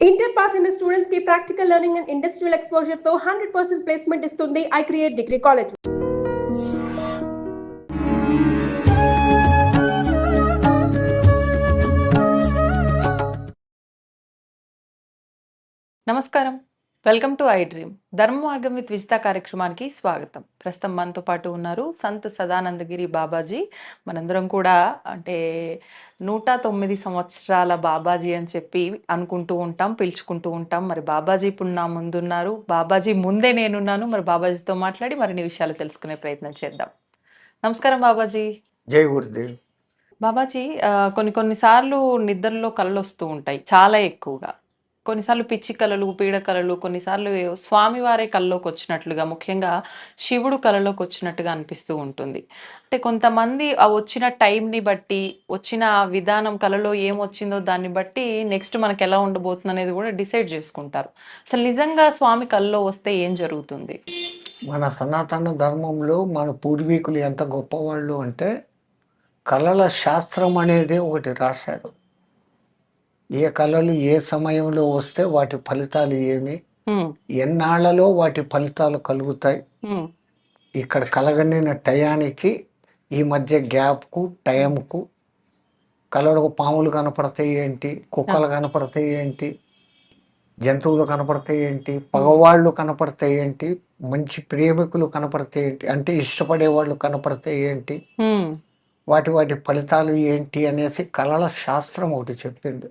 Inter pass అయిన students కి practical learning and industrial exposure తో 100% ప్లేస్మెంట్ ఇస్తుంది ఐ క్రియేట్ డిగ్రీ కాలేజ్. నమస్కారం, వెల్కమ్ టు ఐ డ్రీమ్. ధర్మ మార్గం విత్ విజిత కార్యక్రమానికి స్వాగతం. ప్రస్తుతం మనతో పాటు ఉన్నారు సంత్ సదానందగిరి బాబాజీ. మనందరం కూడా అంటే 109 సంవత్సరాల బాబాజీ అని చెప్పి అనుకుంటూ ఉంటాం, పిలుచుకుంటూ ఉంటాం. మరి బాబాజీ ఇప్పుడు నా ముందున్నారు, బాబాజీ ముందే నేనున్నాను. మరి బాబాజీతో మాట్లాడి మరిన్ని విషయాలు తెలుసుకునే ప్రయత్నం చేద్దాం. నమస్కారం బాబాజీ. జై గురుదేవ్. బాబాజీ, కొన్నిసార్లు నిద్రలో కళలు వస్తూ ఉంటాయి, చాలా ఎక్కువగా. కొన్నిసార్లు పిచ్చి కళలు, పీడ కళలు, కొన్నిసార్లు స్వామివారే కల్లోకి వచ్చినట్లుగా, ముఖ్యంగా శివుడు కళలోకి వచ్చినట్టుగా అనిపిస్తూ ఉంటుంది. అంటే కొంతమంది ఆ వచ్చిన టైంని బట్టి, వచ్చిన విధానం, కళలో ఏమొచ్చిందో దాన్ని బట్టి నెక్స్ట్ మనకి ఎలా ఉండబోతుంది అనేది కూడా డిసైడ్ చేసుకుంటారు. అసలు నిజంగా స్వామి కళలో వస్తే ఏం జరుగుతుంది? మన సనాతన ధర్మంలో మన పూర్వీకులు ఎంత గొప్పవాళ్ళు అంటే కళల శాస్త్రం అనేది ఒకటి రాశారు. ఏ కళలు ఏ సమయంలో వస్తే వాటి ఫలితాలు ఏమి, ఎన్నాళ్లలో వాటి ఫలితాలు కలుగుతాయి, ఇక్కడ కలగనిన టయానికి ఈ మధ్య గ్యాప్కు టైంకు కళలకు పాములు కనపడతాయి ఏంటి, కుక్కలు కనపడతాయి ఏంటి, జంతువులు కనపడతాయి ఏంటి, పగవాళ్ళు కనపడతాయి ఏంటి, మంచి ప్రేమికులు కనపడతాయి ఏంటి, అంటే ఇష్టపడే వాళ్ళు కనపడతాయి ఏంటి, వాటి ఫలితాలు ఏంటి అనేసి కళల శాస్త్రం ఒకటి చెప్పింది.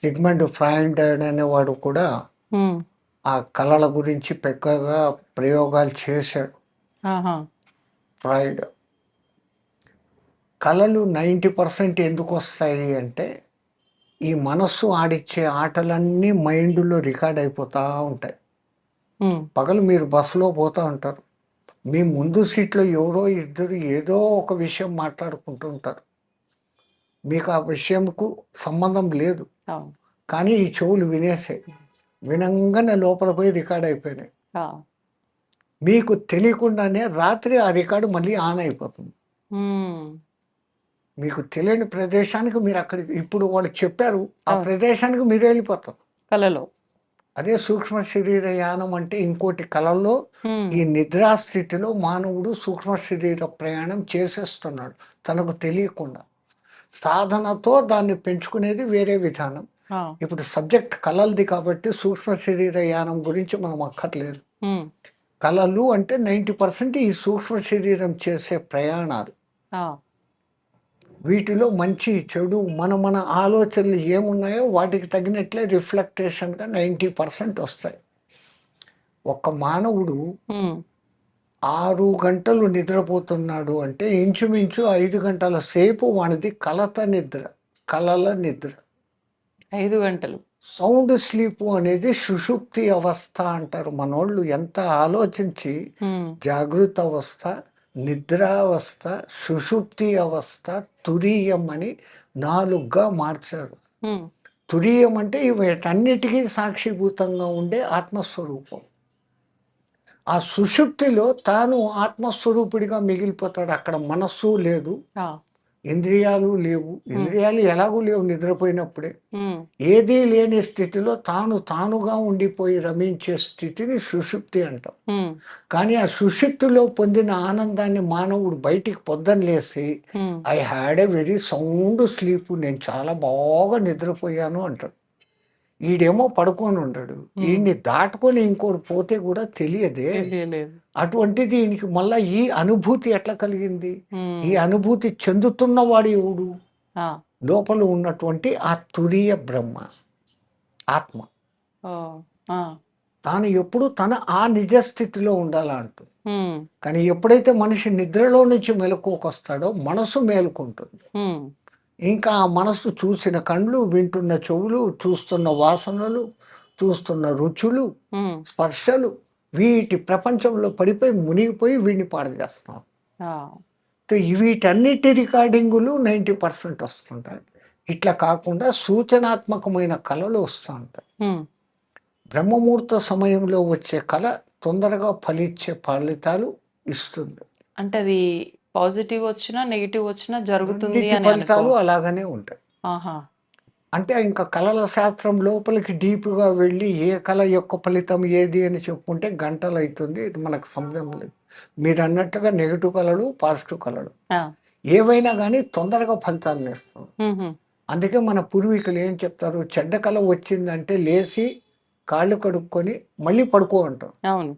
సిగ్మండ్ ఫ్రాయిడ్ అనేవాడు కూడా ఆ కళల గురించి పెద్దగా ప్రయోగాలు చేశాడు. ఫ్రాయిడ్ కళలు 90% ఎందుకు వస్తాయి అంటే ఈ మనస్సు ఆడిచ్చే ఆటలన్నీ మైండ్లో రికార్డ్ అయిపోతూ ఉంటాయి. పగలు మీరు బస్సులో పోతూ ఉంటారు, మీ ముందు సీట్లో ఎవరో ఇద్దరు ఏదో ఒక విషయం మాట్లాడుకుంటూ ఉంటారు, మీకు ఆ విషయంకు సంబంధం లేదు, కానీ ఈ చెవులు వినేసాయి, వినంగానే లోపల పోయి రికార్డ్ అయిపోయినాయి. మీకు తెలియకుండానే రాత్రి ఆ రికార్డు మళ్ళీ ఆన్ అయిపోతుంది. మీకు తెలియని ప్రదేశానికి మీరు అక్కడికి, ఇప్పుడు వాళ్ళు చెప్పారు ఆ ప్రదేశానికి మీరు వెళ్ళిపోతారు కళలో. అదే సూక్ష్మ శరీర యానం అంటే ఇంకోటి. కళల్లో ఈ నిద్రాస్థితిలో మానవుడు సూక్ష్మ శరీర ప్రయాణం చేసేస్తున్నాడు తనకు తెలియకుండా. సాధనతో దాన్ని పెంచుకునేది వేరే విధానం. ఇప్పుడు సబ్జెక్ట్ కళలది కాబట్టి సూక్ష్మ శరీర యానం గురించి మనం అక్కర్లేదు. కళలు అంటే 90% ఈ సూక్ష్మ శరీరం చేసే ప్రయాణాలు. వీటిలో మంచి చెడు మన ఆలోచనలు ఏమున్నాయో వాటికి తగినట్లే రిఫ్లెక్టేషన్గా 90% వస్తాయి. ఒక మానవుడు 6 గంటలు నిద్రపోతున్నాడు అంటే ఇంచుమించు 5 గంటల సేపు వాడిది కలల నిద్ర. 5 గంటలు సౌండ్ స్లీప్ అనేది సుషుప్తి అవస్థ అంటారు మనోళ్ళు. ఎంత ఆలోచించి జాగృత అవస్థ, నిద్రావస్థ, సుషుప్తి అవస్థ, తురీయం అని 4గా మార్చారు. తురీయం అంటే వీటన్నిటికీ సాక్షిభూతంగా ఉండే ఆత్మస్వరూపం. ఆ సుషుప్తిలో తాను ఆత్మస్వరూపుడిగా మిగిలిపోతాడు. అక్కడ మనస్సు లేదు, ఇంద్రియాలు లేవు. ఇంద్రియాలు ఎలాగూ లేవు నిద్రపోయినప్పుడే. ఏదీ లేని స్థితిలో తానుగా ఉండిపోయి రమించే స్థితిని సుషుప్తి అంటాం. కానీ ఆ సుషుప్తిలో పొందిన ఆనందాన్ని మానవుడు బయటికి పొద్దున లేసి I had a very sound sleep, నేను చాలా బాగా నిద్రపోయాను అంటాడు. ఈడేమో పడుకొని ఉంటాడు, ఈయన్ని దాటుకొని ఇంకోటి పోతే కూడా తెలియదే. అటువంటిది ఈయనకి మళ్ళా ఈ అనుభూతి ఎట్లా కలిగింది? ఈ అనుభూతి చెందుతున్నవాడు ఎవడు? లోపల ఉన్నటువంటి ఆ తురీయ బ్రహ్మ ఆత్మ. తాను ఎప్పుడు ఆ నిజస్థితిలో ఉండాలంటుంది. కానీ ఎప్పుడైతే మనిషి నిద్రలో నుంచి మెలకువకొస్తాడో మనసు మేలుకుంటుంది. ఇంకా ఆ మనసు చూసిన కళ్ళు, వింటున్న చెవులు, చూస్తున్న వాసనలు, చూస్తున్న రుచులు, స్పర్శలు, వీటి ప్రపంచంలో పడిపోయి మునిగిపోయి వీడిని పాడు చేస్తాం. వీటన్నిటి రికార్డింగులు 90% వస్తుంటాయి. ఇట్లా కాకుండా సూచనాత్మకమైన కళలు వస్తూ ఉంటాయి. బ్రహ్మముహూర్త సమయంలో వచ్చే కళ తొందరగా ఫలించే ఫలితాలు ఇస్తుంది. అంటే అది పాజిటివ్ వచ్చినా నెగిటివ్ వచ్చినా జరుగుతుంది ఫలితాలు అలాగనే ఉంటాయి. అంటే ఇంకా కళల శాస్త్రం లోపలికి డీప్గా వెళ్ళి ఏ కళ యొక్క ఫలితం ఏది అని చెప్పుకుంటే గంటలు అవుతుంది. ఇది మనకు సంబంధం లేదు. మీరు అన్నట్టుగా నెగిటివ్ కళలు, పాజిటివ్ కళలు ఆ! ఏవైనా కానీ తొందరగా ఫలితాలను ఇస్తుంది. హుహు. అందుకే మన పూర్వీకులు ఏం చెప్తారు, చెడ్డ కళ వచ్చిందంటే లేచి కాళ్ళు కడుక్కొని మళ్ళీ పడుకో అంటారు. అవును.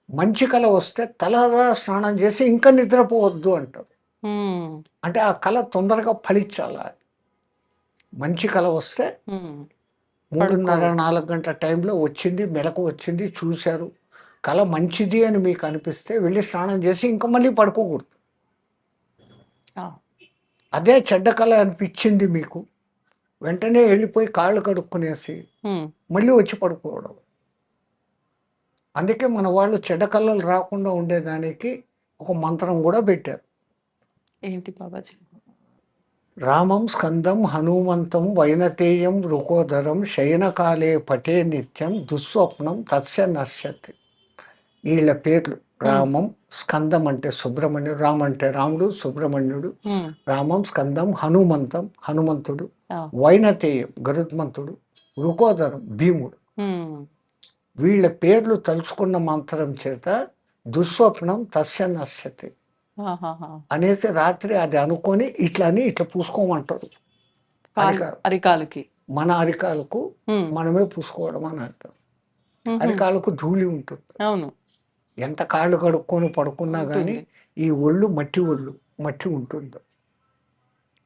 మంచి కళ వస్తే తలరా స్నానం చేసి ఇంకా నిద్రపోవద్దు అంటారు. హ్మ్. అంటే ఆ కళ తొందరగా ఫలించాలి. మంచి కళ వస్తే హ్మ్. 3:30, పడుకోవద్దు. 4 గంటల టైంలో వచ్చింది, మెలకు వచ్చింది, చూశారు. కళ మంచిది అని మీకు అనిపిస్తే వెళ్ళి స్నానం చేసి ఇంకా మళ్ళీ పడుకోకూడదు. ఆ! అదే చెడ్డ కళ అనిపించింది మీకు, వెంటనే వెళ్ళిపోయి కాళ్ళు కడుక్కునేసి హ్మ్. మళ్ళీ వచ్చి పడుకోవడం. అందుకే మన వాళ్ళు చెడ్డ కళలు రాకుండా ఉండేదానికి ఒక మంత్రం కూడా పెట్టారు. ఏంటి బాబాజీ? రామం స్కందం హనుమంతం వైనతేయం వృకోదరం శయనకాలే పటే నిత్యం దుస్వప్నం తస్య నశ్యతి. వీళ్ళ పేర్లు హ్మ్. రామం, స్కందం అంటే సుబ్రహ్మణ్యుడు, రామ్ అంటే రాముడు, సుబ్రహ్మణ్యుడు, హ్మ్. రామం, స్కందం, హనుమంతం హనుమంతుడు, ఆ! వైనతేయం గరుత్మంతుడు, వృకోదరం భీముడు. హ్మ్. వీళ్ళ పేర్లు తలుచుకున్న మంత్రం చేత దుస్వప్నం తస్య నశ్యతి ఆహాహా! అనేసి రాత్రి అది అనుకొని ఇట్లా అని ఇట్లా పూసుకోమంటారు. అరికాలుకి. మన అరికాలకు హ్మ్. మనమే పూసుకోవడం అని అంటారు. హుహు. అరికాలకు ధూళి ఉంటుంది. అవును. ఎంత కాళ్ళు కడుక్కొని పడుకున్నా కానీ ఉంటుంది. ఈ ఒళ్ళు మట్టి ఉంటుంది.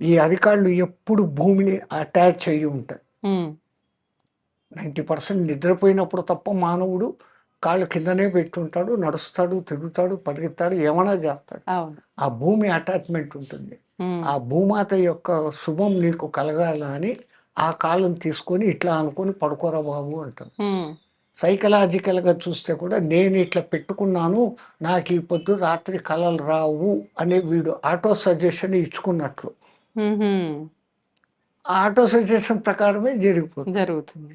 ఈ అరికాళ్ళు ఎప్పుడు భూమిని అటాచ్ అయ్యి ఉంటాయి. హ్మ్. 90% నిద్రపోయినప్పుడు తప్ప మానవుడు కాళ్ళు కిందనే పెట్టుంటాడు, నడుస్తాడు, తిరుగుతాడు, పరిగెత్తాడు, ఏమైనా చేస్తాడు. అవును. ఆ భూమి అటాచ్మెంట్ ఉంటుంది. హ్మ్. ఆ భూమాత యొక్క శుభం నీకు కలగాలని ఆ కాళ్ళను తీసుకొని ఇట్లా అనుకొని పడుకోరా బాబు అంటారు. హ్మ్. సైకలాజికల్గా చూస్తే కూడా నేను ఇట్లా పెట్టుకున్నాను, నాకు ఈ పొద్దు రాత్రి కలలు రావు అనే వీడు ఆటో సజెషన్ ఇచ్చుకున్నట్లు. హుహు. ఆ ఆటో సజెషన్ ప్రకారమే జరిగిపోతుంది. జరుగుతుంది.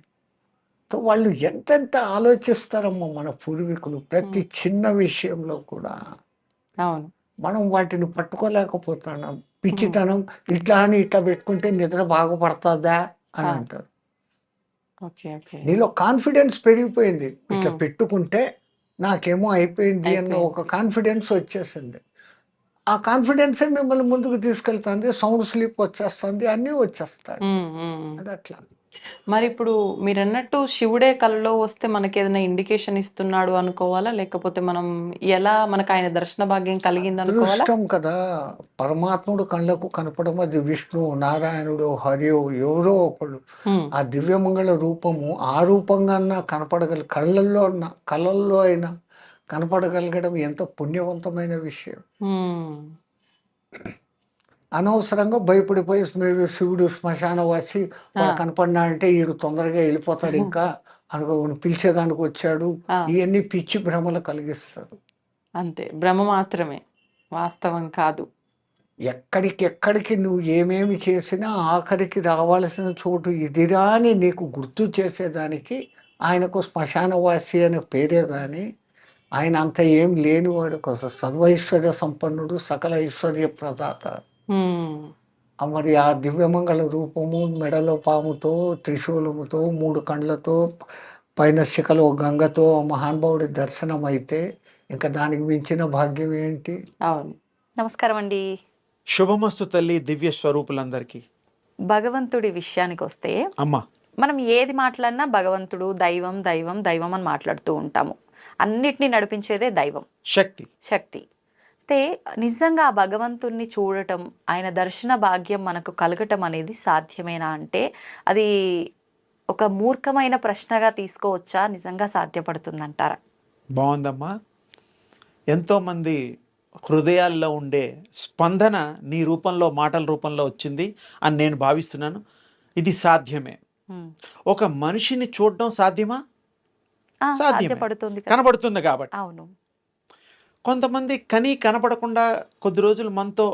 సో వాళ్ళు ఎంతెంత ఆలోచిస్తారమ్మా మన పూర్వీకులు ప్రతి హ్మ్. చిన్న విషయంలో కూడా. అవును. మనం వాటిని పట్టుకోలేకపోతున్నాం. హ్మ్. పిచ్చితనం ఇట్లా అని ఇట్లా పెట్టుకుంటే నిద్ర బాగుపడతదా అని ఆ! అంటారు. ఓకే. ఓకే. నీలో కాన్ఫిడెన్స్ పెరిగిపోయింది. ఇట్లా హ్మ్. పెట్టుకుంటే నాకేమో అయిపోయింది అన్న అయిపోయింది. ఒక కాన్ఫిడెన్స్ వచ్చేసింది. ఆ కాన్ఫిడెన్సే మిమ్మల్ని ముందుకు తీసుకెళ్తుంది. సౌండ్ స్లీప్ వచ్చేస్తుంది. అన్నీ వచ్చేస్తాయి. హ్మ్. హ్మ్. అదట్లా. మరిప్పుడు మీరన్నట్టు శివుడే కలలో వస్తే మనకేదైనా ఇండికేషన్ ఇస్తున్నాడు అనుకోవాలా? లేకపోతే మనం ఎలా మనకాయన దర్శన భాగ్యం కలిగిందనుకోవాలా? అదృష్టం కదా! పరమాత్ముడు కళ్ళకు కనపడము అది విష్ణువు, నారాయణుడో, హరియో ఎవరో ఒకళ్ళు. హ్మ్. ఆ దివ్యమంగళ రూపము ఆ రూపంగా అన్నా కళల్లో అయినా కనపడగలగడం ఎంతో పుణ్యవంతమైన విషయం. హ్మ్. అనవసరంగా భయపడిపోయి మీరు శివుడు శ్మశానవాసి ఆ! వాడు కనపడినాడంటే ఈడు తొందరగా వెళ్ళిపోతాడు ఇంకా అనుకోని పిలిచేదానికి వచ్చాడు. ఆ! ఇవన్నీ పిచ్చి భ్రమలు కలిగిస్తారు. అంతే. భ్రమ మాత్రమే. వాస్తవం కాదు. ఎక్కడికెక్కడికి నువ్వు ఏమేమి చేసినా ఆఖరికి రావాల్సిన చోటు ఇదిరా అని నీకు గుర్తు చేసేదానికి ఆయనకు శ్మశానవాసి అనే పేరే గాని, ఆయన అంత ఏం లేనివాడు కాదు. సర్వైశ్వర్య సంపన్నుడు, సకల ఐశ్వర్య ప్రదాత. హ్మ్. మరి ఆ దివ్యమంగళ రూపము మెడలో పాముతో, త్రిశూలముతో, 3 కండ్లతో, పైన శిఖలో గంగతో ఆ మహానుభావుడి దర్శనం అయితే ఇంకా దానికి మించిన భాగ్యం ఏంటి? అవును. నమస్కారం అండి. శుభమస్తు తల్లి దివ్య స్వరూపులందరికీ. భగవంతుడి విషయానికొస్తే అమ్మ మనం ఏది మాట్లాడినా భగవంతుడు, దైవం, దైవం, దైవం అని మాట్లాడుతూ ఉంటాము. అన్నిటిని నడిపించేదే దైవం, శక్తి. శక్తి. అయితే నిజంగా ఆ భగవంతుణ్ణి చూడటం, ఆయన దర్శన భాగ్యం మనకు కలగటం అనేది సాధ్యమేనా అంటే అది ఒక మూర్ఖమైన ప్రశ్నగా తీసుకోవచ్చా? నిజంగా సాధ్యపడుతుందంటారా? బాగుందమ్మా. ఎంతోమంది హృదయాల్లో ఉండే స్పందన నీ రూపంలో, మాటల రూపంలో వచ్చింది అని నేను భావిస్తున్నాను. ఇది సాధ్యమే. హ్మ్. ఒక మనిషిని చూడడం సాధ్యమా? సాధ్యమే. సాధ్యపడుతుంది కదా. కనబడుతుంది కాబట్టి. అవును. కొంతమంది కనపడకుండా కొద్ది రోజులు మనతో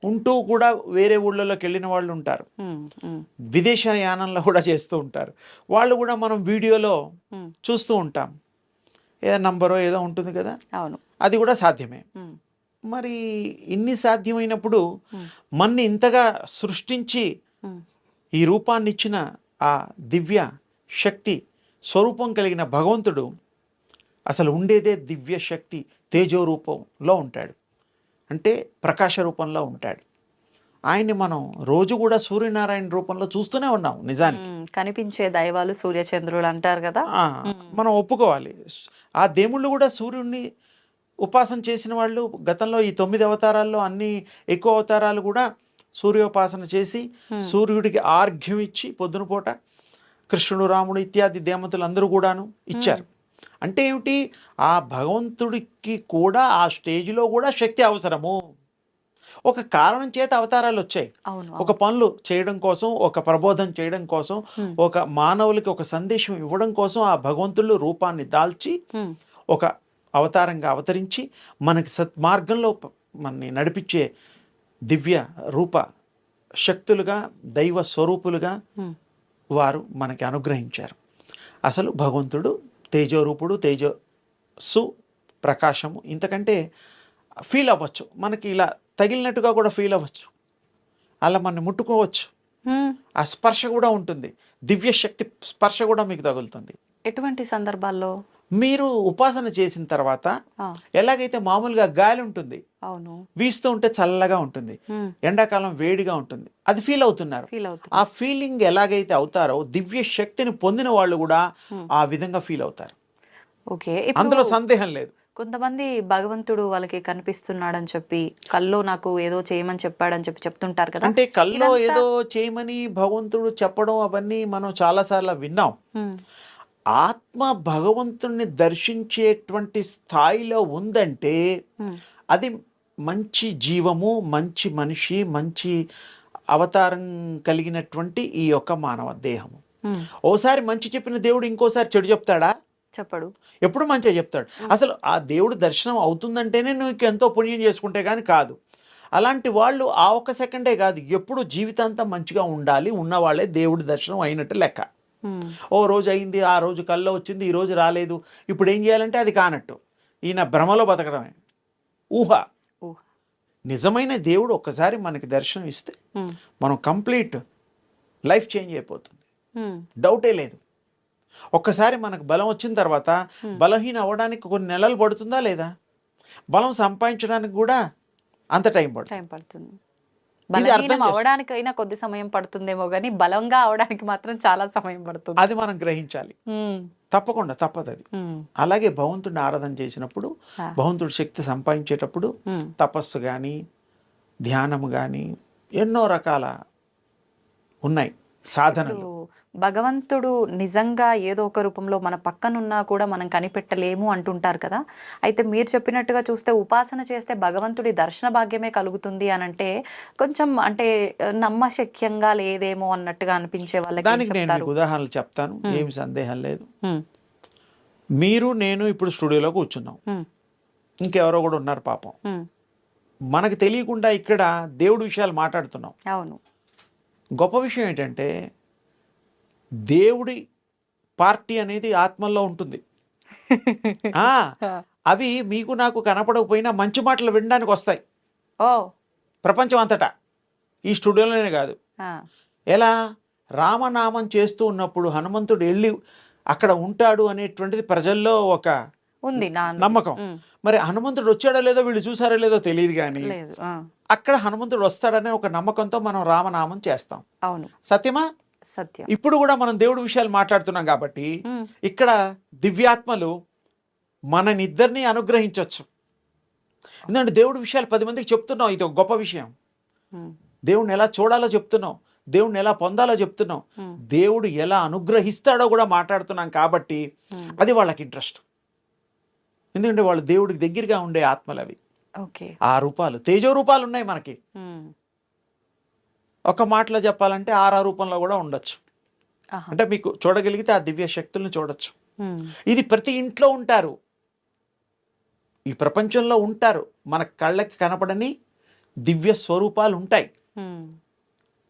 ఉంటూ కూడా వేరే ఊళ్ళలోకి వెళ్ళిన వాళ్ళు ఉంటారు. హ్మ్. హ్మ్. విదేశయానంలో కూడా చేస్తూ ఉంటారు. వాళ్ళు కూడా మనం వీడియోలో హ్మ్. చూస్తూ ఉంటాం. ఏదో నంబరో ఏదో ఉంటుంది కదా, అవును. అది కూడా సాధ్యమే. హ్మ్. మరి ఇన్ని సాధ్యమైనప్పుడు హ్మ్. మన్ని ఇంతగా సృష్టించి హ్మ్. ఈ రూపాన్ని ఇచ్చిన ఆ దివ్య శక్తి స్వరూపం కలిగిన భగవంతుడు అసలు ఉండేదే దివ్య శక్తి తేజో రూపంలో ఉంటాడు, అంటే ప్రకాశ రూపంలో ఉంటాడు. ఆయన్ని మనం రోజు కూడా సూర్యనారాయణ రూపంలో చూస్తూనే ఉన్నాం నిజానికి. కనిపించే దైవాలు సూర్యచంద్రులు అంటారు కదా. మనం ఒప్పుకోవాలి. ఆ దేవుళ్ళు కూడా సూర్యుడిని ఉపాసన చేసిన వాళ్ళు గతంలో ఈ 9 అవతారాల్లో అన్ని ఎక్కువ అవతారాలు కూడా సూర్యోపాసన చేసి సూర్యుడికి ఆర్ఘ్యం ఇచ్చి పొద్దున పూట కృష్ణుడు, రాముడు ఇత్యాది దేవతలు అందరూ కూడాను ఇచ్చారు. అంటే ఏమిటి, ఆ భగవంతుడికి కూడా ఆ స్టేజ్లో కూడా శక్తి అవసరము. ఒక కారణం చేత అవతారాలు వచ్చాయి. ఒక పనులు చేయడం కోసం, ఒక ప్రబోధం చేయడం కోసం, ఒక మానవులకి ఒక సందేశం ఇవ్వడం కోసం ఆ భగవంతుడు రూపాన్ని దాల్చి ఒక అవతారంగా అవతరించి మనకి సత్మార్గంలో మనని నడిపించే దివ్య రూప శక్తులుగా, దైవ స్వరూపులుగా వారు మనకి అనుగ్రహించారు. అసలు భగవంతుడు తేజోరూపుడు, తేజస్సు, ప్రకాశము. ఇంతకంటే ఫీల్ అవ్వచ్చు, మనకి ఇలా తగిలినట్టుగా కూడా ఫీల్ అవ్వచ్చు, అలా మనం ముట్టుకోవచ్చు. ఆ స్పర్శ కూడా ఉంటుంది, దివ్య శక్తి స్పర్శ కూడా మీకు తగులుతుంది. ఎటువంటి సందర్భాల్లో? మీరు ఉపాసన చేసిన తర్వాత ఎలాగైతే మామూలుగా గాలి ఉంటుంది, అవును, వీస్తూ ఉంటే చల్లగా ఉంటుంది, ఎండాకాలం వేడిగా ఉంటుంది, అది ఫీల్ అవుతున్నారు. ఆ ఫీలింగ్ ఎలాగైతే అవుతారో దివ్య శక్తిని పొందిన వాళ్ళు కూడా ఆ విధంగా ఫీల్ అవుతారు. ఓకే, అందులో సందేహం లేదు. కొంతమంది భగవంతుడు వాళ్ళకి కనిపిస్తున్నాడని చెప్పి కల్లో నాకు ఏదో చేయమని చెప్పాడని చెప్పి చెప్తుంటారు కదా. అంటే కల్లో ఏదో చేయమని భగవంతుడు చెప్పడం అవన్నీ మనం చాలాసార్లు విన్నాం. ఆత్మ భగవంతుణ్ణి దర్శించేటువంటి స్థాయిలో ఉందంటే అది మంచి జీవము, మంచి మనిషి, మంచి అవతారం కలిగినటువంటి ఈ యొక్క మానవ దేహము. ఓసారి మంచి చెప్పిన దేవుడు ఇంకోసారి చెడు చెప్తాడా? చెప్పడు, ఎప్పుడు మంచిగా చెప్తాడు. అసలు ఆ దేవుడు దర్శనం అవుతుందంటేనే నువ్వు ఎంతో పుణ్యం చేసుకుంటే కానీ కాదు. అలాంటి వాళ్ళు ఆ ఒక్క సెకండే కాదు, ఎప్పుడు జీవితాంతం మంచిగా ఉండాలి, ఉన్నవాళ్ళే దేవుడి దర్శనం అయినట్టు లెక్క. ఓ రోజు అయింది, ఆ రోజు కల్లో వచ్చింది, ఈ రోజు రాలేదు, ఇప్పుడు ఏం చేయాలంటే అది కానట్టు. ఈయన భ్రమలో బతకడమే, ఊహ. నిజమైన దేవుడు ఒక్కసారి మనకి దర్శనం ఇస్తే మనం కంప్లీట్ లైఫ్ చేంజ్ అయిపోతుంది, డౌటే లేదు. ఒక్కసారి మనకు బలం వచ్చిన తర్వాత బలహీన అవ్వడానికి కొన్ని నెలలు పడుతుందా లేదా? బలం సంపాదించడానికి కూడా అంత టైం పడుతుంది. బలహీనం అవడానికైనా కొద్ది సమయం పడుతుందేమో కానీ బలంగా అవడానికి మాత్రం చాలా సమయం పడుతుంది. అది మనం గ్రహించాలి, తప్పకుండా తప్పదు అది. అలాగే భగవంతుడిని ఆరాధన చేసినప్పుడు, భగవంతుడి శక్తి సంపాదించేటప్పుడు తపస్సు కానీ, ధ్యానము కానీ ఎన్నో రకాల ఉన్నాయి సాధనలు. భగవంతుడు నిజంగా ఏదో ఒక రూపంలో మన పక్కనున్నా కూడా మనం కనిపెట్టలేము అంటుంటారు కదా. అయితే మీరు చెప్పినట్టుగా చూస్తే ఉపాసన చేస్తే భగవంతుడి దర్శన భాగ్యమే కలుగుతుంది అని అంటే కొంచెం అంటే నమ్మశక్యంగా లేదేమో అన్నట్టుగా అనిపించే వాళ్ళకి దానికి నేను మీకు ఉదాహరణలు చెప్తాను, ఏమి సందేహం లేదు. మీరు నేను ఇప్పుడు స్టూడియోలో కూర్చున్నాం, ఇంకెవరో కూడా ఉన్నారు పాపం, మనకు తెలియకుండా ఇక్కడ దేవుడి విషయాలు మాట్లాడుతున్నాం. అవును, గొప్ప విషయం ఏంటంటే దేవుడి పార్టీ అనేది ఆత్మల్లో ఉంటుంది. అవి మీకు నాకు కనపడకపోయినా మంచి మాటలు వినడానికి వస్తాయి ప్రపంచం అంతటా, ఈ స్టూడియోలోనే కాదు. ఎలా? రామనామం చేస్తూ ఉన్నప్పుడు హనుమంతుడు వెళ్ళి అక్కడ ఉంటాడు అనేటువంటిది ప్రజల్లో ఒక ఉంది నమ్మకం. మరి హనుమంతుడు వచ్చాడో లేదో వీళ్ళు చూసారో లేదో తెలియదు, కానీ అక్కడ హనుమంతుడు వస్తాడనే ఒక నమ్మకంతో మనం రామనామం చేస్తాం. అవును, సత్యమా? సత్యం. ఇప్పుడు కూడా మనం దేవుడి విషయాలు మాట్లాడుతున్నాం కాబట్టి ఇక్కడ దివ్యాత్మలు మననిద్దరిని అనుగ్రహించవచ్చు. ఎందుకంటే దేవుడి విషయాలు 10 మందికి చెప్తున్నాం, ఇది ఒక గొప్ప విషయం. దేవుడిని ఎలా చూడాలో చెప్తున్నాం, దేవుడిని ఎలా పొందాలో చెప్తున్నాం, దేవుడు ఎలా అనుగ్రహిస్తాడో కూడా మాట్లాడుతున్నాం. కాబట్టి అది వాళ్ళకి ఇంట్రెస్ట్, ఎందుకంటే వాళ్ళు దేవుడికి దగ్గరగా ఉండే ఆత్మలు అవి. ఆ రూపాలు తేజో రూపాలు ఉన్నాయి మనకి. ఒక మాటలో చెప్పాలంటే 6 రూపంలో కూడా ఉండొచ్చు. అంటే మీకు చూడగలిగితే ఆ దివ్య శక్తులను చూడొచ్చు. ఇది ప్రతి ఇంట్లో ఉంటారు, ఈ ప్రపంచంలో ఉంటారు. మన కళ్ళకి కనపడని దివ్య స్వరూపాలు ఉంటాయి.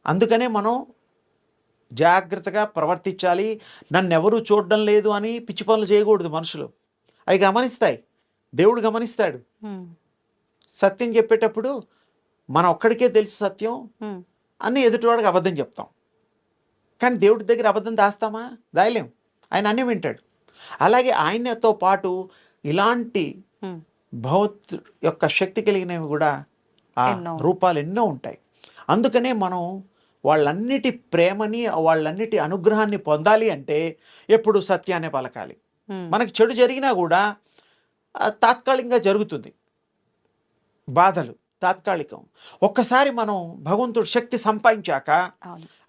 అందుకనే మనం జాగ్రత్తగా ప్రవర్తించాలి. నన్ను ఎవరు చూడడం లేదు అని పిచ్చి పనులు చేయకూడదు. మనుషులు అవి గమనిస్తాయి, దేవుడు గమనిస్తాడు. సత్యం చెప్పేటప్పుడు మన ఒక్కడికే తెలుసు సత్యం అని ఎదుటివాడికి అబద్ధం చెప్తాం. కానీ దేవుడి దగ్గర అబద్ధం దాస్తామా? దాయలేం. ఆయన అన్నీ వింటాడు. అలాగే ఆయనతో పాటు ఇలాంటి భగవత్ యొక్క శక్తి కలిగినవి కూడా ఆ రూపాలు ఎన్నో ఉంటాయి. అందుకనే మనం వాళ్ళన్నిటి ప్రేమని, వాళ్ళన్నిటి అనుగ్రహాన్ని పొందాలి అంటే ఎప్పుడు సత్యాన్ని పలకాలి. మనకి చెడు జరిగినా కూడా తాత్కాలికంగా జరుగుతుంది, బాధలు తాత్కాలికం. ఒక్కసారి మనం భగవంతుడు శక్తి సంపాదించాక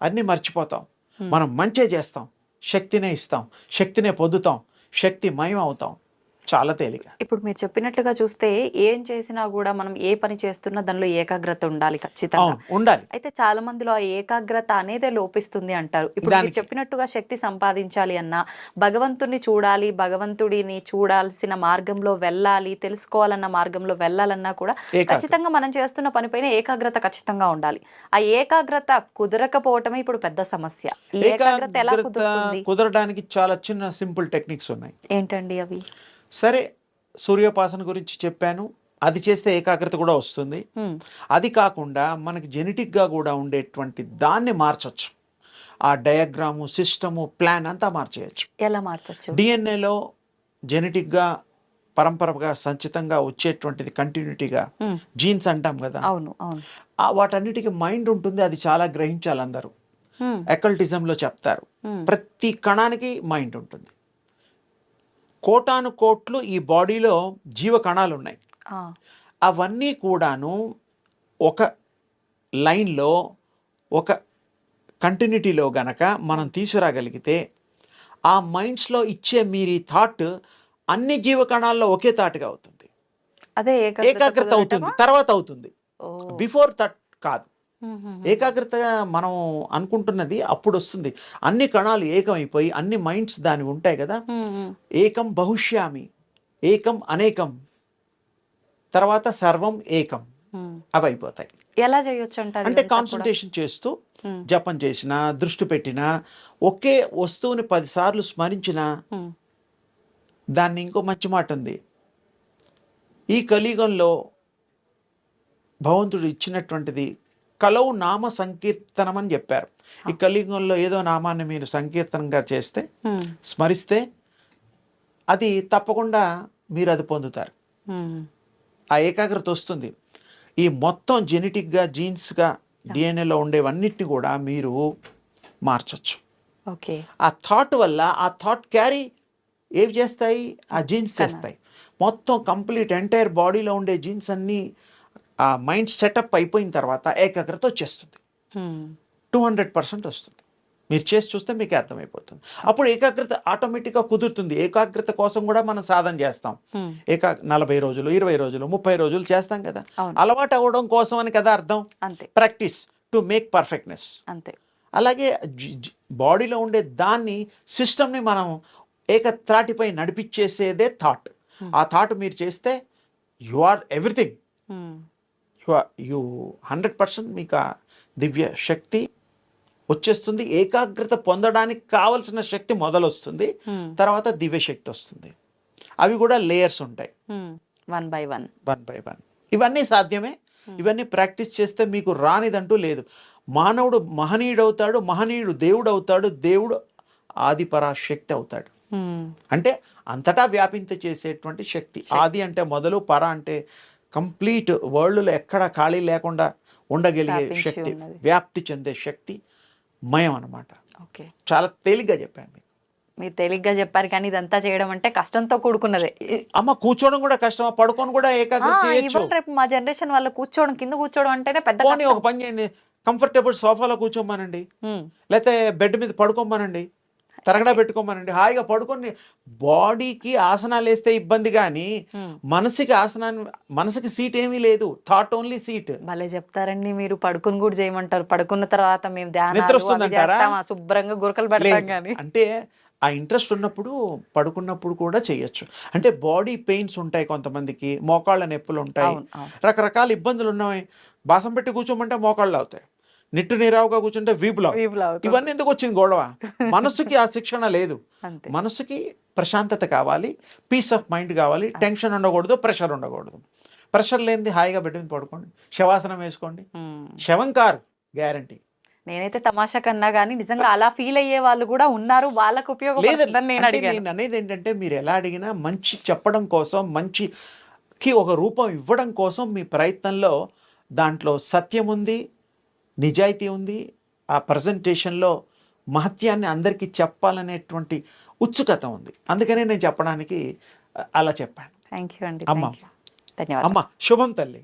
అన్నీ మర్చిపోతాం. మనం మంచే చేస్తాం, శక్తినే ఇస్తాం, శక్తినే పొందుతాం, శక్తిమయం అవుతాం. చాలా తేలిక. ఇప్పుడు మీరు చెప్పినట్లుగా చూస్తే ఏం చేసినా కూడా మనం ఏ పని చేస్తున్నా దానిలో ఏకాగ్రత ఉండాలి ఖచ్చితంగా. ఉండాలి. అయితే చాలా మందిలో ఆ ఏకాగ్రత అనేదే లోపిస్తుంది అంటారు. ఇప్పుడు మీరు చెప్పినట్టుగా శక్తి సంపాదించాలి అన్నా, భగవంతుడిని చూడాలి, భగవంతుడిని చూడాల్సిన మార్గంలో వెళ్ళాలి, తెలుసుకోవాలన్న మార్గంలో వెళ్ళాలన్నా కూడా ఖచ్చితంగా మనం చేస్తున్న పనిపైన ఏకాగ్రత ఖచ్చితంగా ఉండాలి. ఆ ఏకాగ్రత కుదరకపోవటమే ఇప్పుడు పెద్ద సమస్య. ఈ ఏకాగ్రత ఎలా కుదురుతుంది? కుదరడానికి చాలా చిన్న సింపుల్ టెక్నిక్స్ ఉన్నాయి. ఏంటండి అవి? సరే, సూర్యోపాసన గురించి చెప్పాను, అది చేస్తే ఏకాగ్రత కూడా వస్తుంది. అది కాకుండా మనకి జెనెటిక్గా కూడా ఉండేటువంటి దాన్ని మార్చొచ్చు. ఆ డయాగ్రాము, సిస్టము, ప్లాన్ అంతా మార్చేయచ్చు. ఎలా మార్చొచ్చు? డిఎన్ఏలో జెనెటిక్గా పరంపరగా సంచితంగా వచ్చేటువంటిది కంటిన్యూటీగా జీన్స్ అంటాం కదా. అవును, అవును. వాటన్నిటికీ మైండ్ ఉంటుంది. అది చాలా గ్రహించాలి. అందరూ అకల్టిజంలో చెప్తారు, ప్రతి కణానికి మైండ్ ఉంటుంది. కోటాను కోట్లు ఈ బాడీలో జీవ కణాలు ఉన్నాయి. అవన్నీ కూడాను ఒక లైన్లో, ఒక కంటిన్యూటీలో గనక మనం తీసుకురాగలిగితే, ఆ మైండ్స్లో ఇచ్చే మీరు ఈ థాట్ అన్ని జీవ కణాల్లో ఒకే థాట్గా అవుతుంది. అదే ఏకాగ్రత అవుతుంది. తర్వాత అవుతుంది, బిఫోర్ థాట్ కాదు. ఏకాగ్రతగా మనం అనుకుంటున్నది అప్పుడు వస్తుంది. అన్ని కణాలు ఏకమైపోయి అన్ని మైండ్స్ దాని ఉంటాయి కదా. ఏకం బహుశ్యామి, ఏకం అనేకం, తర్వాత సర్వం ఏకం, అవి అయిపోతాయి. ఎలా చేయొచ్చు అంటారు? అంటే కాన్సన్ట్రేషన్ చేస్తూ జపం చేసినా, దృష్టి పెట్టినా, ఒకే వస్తువుని 10 సార్లు స్మరించినా. దాన్ని ఇంకో మంచి మాట ఉంది, ఈ కలియుగంలో భగవంతుడు ఇచ్చినటువంటిది కలవు నామ సంకీర్తనం అని చెప్పారు. ఈ కలియుగంలో ఏదో నామాన్ని మీరు సంకీర్తనంగా చేస్తే, స్మరిస్తే, అది తప్పకుండా మీరు అది పొందుతారు. ఆ ఏకాగ్రత వస్తుంది. ఈ మొత్తం జెనెటిక్గా, జీన్స్గా, డిఎన్ఏలో ఉండేవన్నిటిని కూడా మీరు మార్చచ్చు. ఆ థాట్ వల్ల, ఆ థాట్ క్యారీ ఏవి చేస్తాయి? ఆ జీన్స్ చేస్తాయి. మొత్తం కంప్లీట్ ఎంటైర్ బాడీలో ఉండే జీన్స్ అన్నీ ఆ మైండ్ సెటప్ అయిపోయిన తర్వాత ఏకాగ్రత వచ్చేస్తుంది. 200% వస్తుంది. మీరు చేసి చూస్తే మీకు అర్థమైపోతుంది. అప్పుడు ఏకాగ్రత ఆటోమేటిక్గా కుదురుతుంది. ఏకాగ్రత కోసం కూడా మనం సాధన చేస్తాం. 40 రోజులు, 20 రోజులు, 30 రోజులు చేస్తాం కదా. అలవాటు అవ్వడం కోసం అని కదా అర్థం. Practice to make perfectness. అంతే. అలాగే బాడీలో ఉండే దాన్ని, సిస్టమ్ని మనం ఏకత్రాటిపై నడిపించేసేదే థాట్. ఆ థాట్ మీరు చేస్తే యు ఆర్ ఎవ్రీథింగ్. యు 100% మీకు ఆ దివ్య శక్తి వచ్చేస్తుంది. ఏకాగ్రత పొందడానికి కావలసిన శక్తి మొదలొస్తుంది, తర్వాత దివ్య శక్తి వస్తుంది. అవి కూడా లేయర్స్ ఉంటాయి, 1 by 1. ఇవన్నీ సాధ్యమే. ఇవన్నీ ప్రాక్టీస్ చేస్తే మీకు రానిదంటూ లేదు. మానవుడు మహనీయుడు అవుతాడు, మహనీయుడు దేవుడు అవుతాడు, దేవుడు ఆదిపరాశక్తి అవుతాడు. అంటే అంతటా వ్యాపింత చేసేటువంటి శక్తి. ఆది అంటే మొదలు, పర అంటే కంప్లీట్ వరల్డ్లో ఎక్కడ ఖాళీ లేకుండా ఉండగలిగే శక్తి, వ్యాప్తి చెందే శక్తి మయం అన్నమాట. చాలా తేలిగ్గా చెప్పాను మీకు. మీరు తేలిగ్గా చెప్పారు, కానీ ఇదంతా చేయడం అంటే కష్టంతో కూడుకున్నదే. అమ్మ, కూర్చోవడం కూడా కష్టమా? పడుకొని కూడా ఏకాగ్రత చేయొచ్చు. రేపు మా జనరేషన్ వాళ్ళు కూర్చోవడం, కింద కూర్చోవడం అంటేనే పెద్ద. ఒక పని చేయండి, కంఫర్టబుల్ సోఫాలో కూర్చోమనండి, లేకపోతే బెడ్ మీద పడుకోమనండి, తరగడా పెట్టుకోమనండి, హాయిగా పడుకొని. బాడీకి ఆసనాలు వేస్తే ఇబ్బంది, కానీ మనసుకి ఆసనాన్ని, మనసుకి సీట్ ఏమీ లేదు, థాట్ ఓన్లీ సీట్. భలే చెప్తారండి మీరు. పడుకుని కూడా చేయమంటారు, పడుకున్న తర్వాత మేము నిద్ర వస్తుందంటారా? శుభ్రంగా గురకలు పెడతాం. కానీ అంటే ఆ ఇంట్రెస్ట్ ఉన్నప్పుడు పడుకున్నప్పుడు కూడా చేయొచ్చు. అంటే బాడీ పెయిన్స్ ఉంటాయి కొంతమందికి, మోకాళ్ళ నొప్పులు ఉంటాయి, రకరకాల ఇబ్బందులు ఉన్నాయి. బాసం పెట్టి కూర్చోమంటే మోకాళ్ళు అవుతాయి, నిట్టు నీరావుగా కూర్చుంటే వీపులో. ఇవన్నీ ఎందుకు వచ్చింది గొడవ? మనసుకి ఆ శిక్షణ లేదు. మనసుకి ప్రశాంతత కావాలి, పీస్ ఆఫ్ మైండ్ కావాలి, టెన్షన్ ఉండకూడదు, ప్రెషర్ ఉండకూడదు. ప్రెషర్ లేనిది హాయిగా బెడ్ మీద పడుకోండి, శవాసనం వేసుకోండి. శవం కారు గ్యారంటీ. నేనైతే తమాషా కన్నా కానీ నిజంగా అలా ఫీల్ అయ్యే వాళ్ళు కూడా ఉన్నారు, వాళ్ళకు ఉపయోగపడుతుందని నేను అంటే అడిగాను. నేను అనేది ఏంటంటే మీరు ఎలా అడిగినా మంచి చెప్పడం కోసం, మంచికి ఒక రూపం ఇవ్వడం కోసం మీ ప్రయత్నంలో దాంట్లో సత్యం ఉంది, నిజాయితీ ఉంది, ఆ ప్రజెంటేషన్లో మహత్యాన్ని అందరికీ చెప్పాలనేటువంటి ఉత్సుకత ఉంది. అందుకనే నేను చెప్పడానికి అలా చెప్పాను. థ్యాంక్ యూ అండి, అమ్మ ధన్యవాదాలు. అమ్మ శుభం తల్లి.